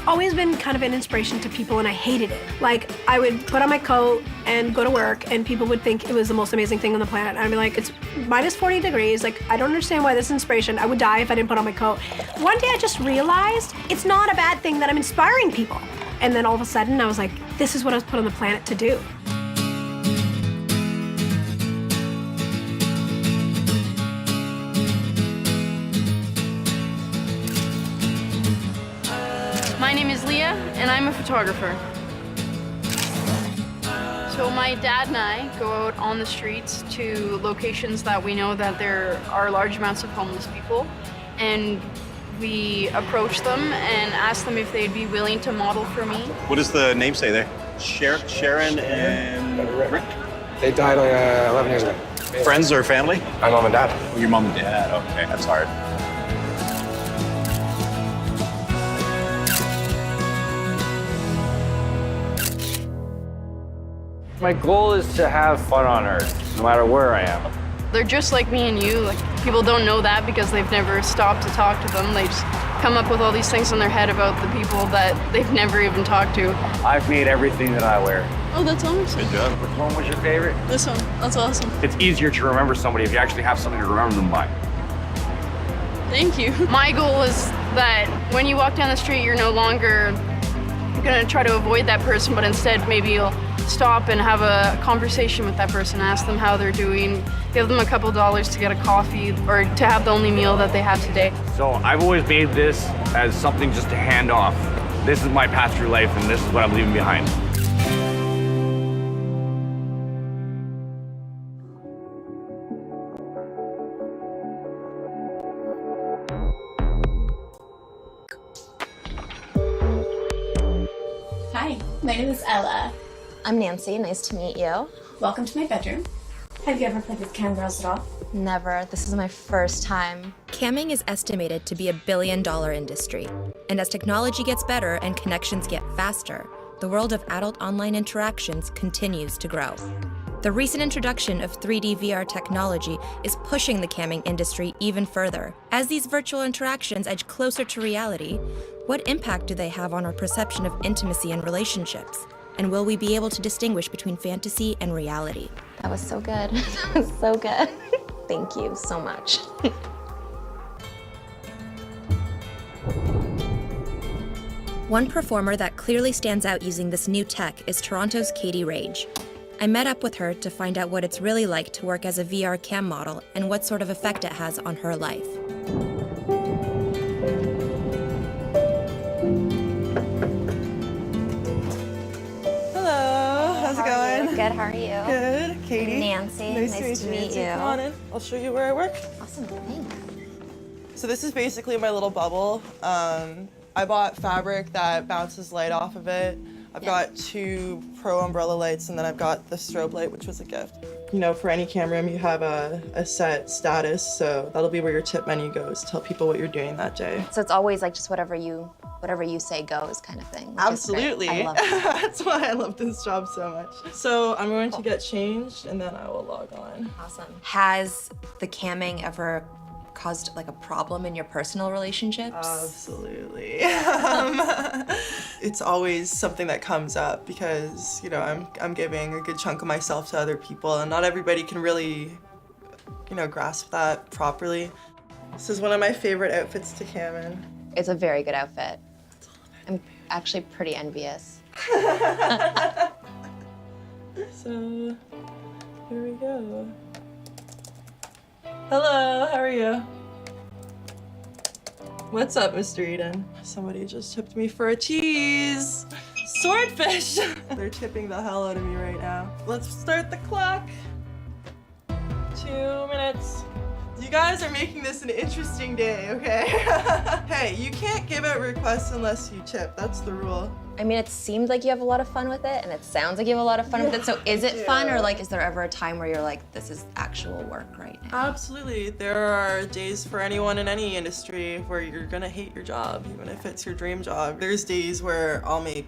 always been kind of an inspiration to people, and I hated it. Like, I would put on my coat and go to work, and people would think it was the most amazing thing on the planet. And I'd be like, it's minus 40 degrees. Like, I don't understand why this is inspiration. I would die if I didn't put on my coat. One day I just realized it's not a bad thing that I'm inspiring people. And then all of a sudden I was like, this is what I was put on the planet to do. My name is Leah, and I'm a photographer. So my dad and I go out on the streets to locations that we know that there are large amounts of homeless people, and we approach them and ask them if they'd be willing to model for me. What does the name say there? Sharon and Rick? They died 11 years ago. Friends or family? My mom and dad. Oh, your mom and dad. Okay, that's hard. My goal is to have fun on Earth, no matter where I am. They're just like me and you. Like, people don't know that because they've never stopped to talk to them. They just come up with all these things in their head about the people that they've never even talked to. I've made everything that I wear. Oh, that's awesome. Good job. Which one was your favorite? This one, that's awesome. It's easier to remember somebody if you actually have something to remember them by. Thank you. My goal is that when you walk down the street, you're no longer gonna try to avoid that person, but instead maybe you'll stop and have a conversation with that person, ask them how they're doing, give them a couple dollars to get a coffee or to have the only meal that they have today. So I've always made this as something just to hand off. This is my path through life, and this is what I'm leaving behind. Hi, my name is Ella. I'm Nancy, nice to meet you. Welcome to my bedroom. Have you ever played with cam girls at all? Never, this is my first time. Camming is estimated to be a billion-dollar industry. And as technology gets better and connections get faster, the world of adult online interactions continues to grow. The recent introduction of 3D VR technology is pushing the camming industry even further. As these virtual interactions edge closer to reality, what impact do they have on our perception of intimacy and relationships? And will we be able to distinguish between fantasy and reality? That was so good. That was so good. Thank you so much. One performer that clearly stands out using this new tech is Toronto's Katie Rage. I met up with her to find out what it's really like to work as a VR cam model and what sort of effect it has on her life. How's it going? Good, how are you? Good. Katie. Nancy, nice to meet you. Come on in. I'll show you where I work. Awesome, thanks. So this is basically my little bubble. I bought fabric that bounces light off of it. I've got 2 pro umbrella lights, and then I've got the strobe light, which was a gift. You know, for any cam room, you have a set status, so that'll be where your tip menu goes. Tell people what you're doing that day. So it's always like just whatever you say goes kind of thing. Absolutely. I love that. That's why I love this job so much. So I'm going to get changed, and then I will log on. Awesome. Has the camming ever caused like a problem in your personal relationships? Absolutely. It's always something that comes up because, you know, I'm giving a good chunk of myself to other people, and not everybody can really, you know, grasp that properly. This is one of my favorite outfits to cam in. It's a very good outfit. I'm actually pretty envious. So, here we go. Hello, how are you? What's up, Mr. Eden? Somebody just tipped me for a cheese. Swordfish! They're tipping the hell out of me right now. Let's start the clock. 2 minutes. You guys are making this an interesting day, okay? Hey, you can't give out requests unless you tip. That's the rule. I mean, it seemed like you have a lot of fun with it, and it sounds like you have a lot of fun with it. So is it fun, or like, is there ever a time where you're like, this is actual work right now? Absolutely. There are days for anyone in any industry where you're gonna hate your job, even if it's your dream job. There's days where I'll make,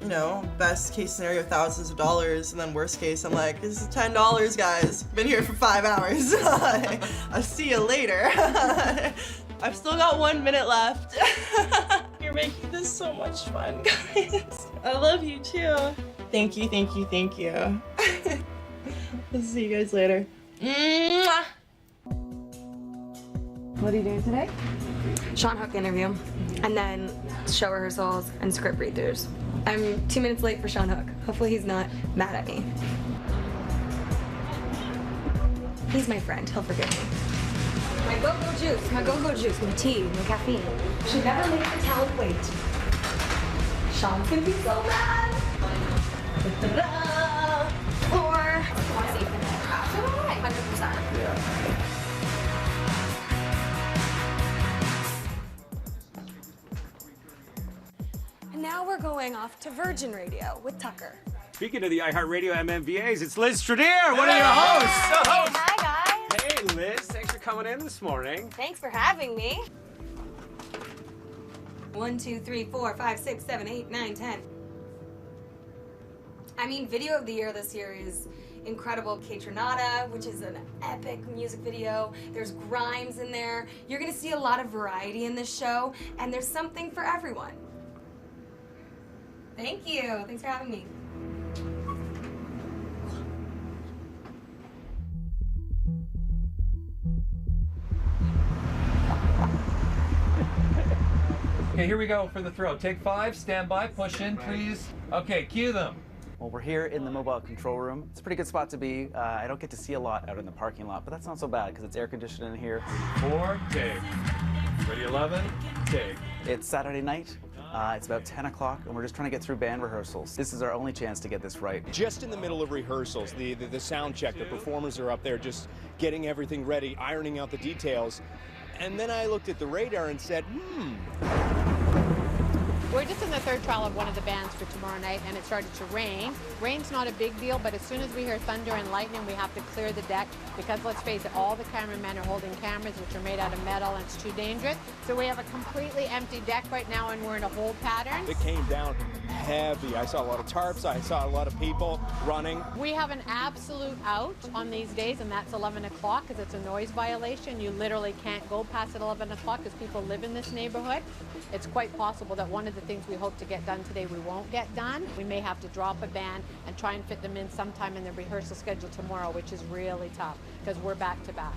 you know, best case scenario, thousands of dollars, and then worst case, I'm like, this is $10, guys. Been here for 5 hours. I'll see you later. I've still got 1 minute left. Here for making this so much fun, guys. I love you too. Thank you, thank you, thank you. I'll see you guys later. Mwah! What are you doing today? Sean Hook interview, and then show rehearsals and script read-throughs. I'm 2 minutes late for Sean Hook. Hopefully he's not mad at me. He's my friend, he'll forgive me. My go-go juice, my go-go juice, my tea, my caffeine. Should never make the talent wait. Sean's gonna be so mad. Or, I want to see so do I, 100%. Yeah. And now we're going off to Virgin Radio with Tucker. Speaking of the iHeartRadio MMVAs, it's Liz Stradier, one of your hosts. Hi, guys. Hey, Liz, thanks for coming in this morning. Thanks for having me. 1, 2, 3, 4, 5, 6, 7, 8, 9, 10. I mean, video of the year this year is incredible. Kaytranada, which is an epic music video. There's Grimes in there. You're gonna see a lot of variety in this show, and there's something for everyone. Thank you. Thanks for having me. Okay, here we go for the throw. Take 5, stand by, push in, please. Okay, cue them. Well, we're here in the mobile control room. It's a pretty good spot to be. I don't get to see a lot out in the parking lot, but that's not so bad because it's air conditioned in here. 4, take. Ready, 11, take. It's Saturday night. It's about 10 o'clock, and we're just trying to get through band rehearsals. This is our only chance to get this right. Just in the middle of rehearsals, the sound check, the performers are up there just getting everything ready, ironing out the details. And then I looked at the radar and said, We're just in the third trial of one of the bands for tomorrow night, and it started to rain. Rain's not a big deal, but as soon as we hear thunder and lightning, we have to clear the deck because, let's face it, all the cameramen are holding cameras, which are made out of metal, and it's too dangerous. So we have a completely empty deck right now, and we're in a hold pattern. It came down heavy. I saw a lot of tarps. I saw a lot of people running. We have an absolute out on these days, and that's 11 o'clock because it's a noise violation. You literally can't go past at 11 o'clock because people live in this neighborhood. It's quite possible that one of the things we hope to get done today we won't get done. We may have to drop a band and try and fit them in sometime in the rehearsal schedule tomorrow, which is really tough because we're back to back.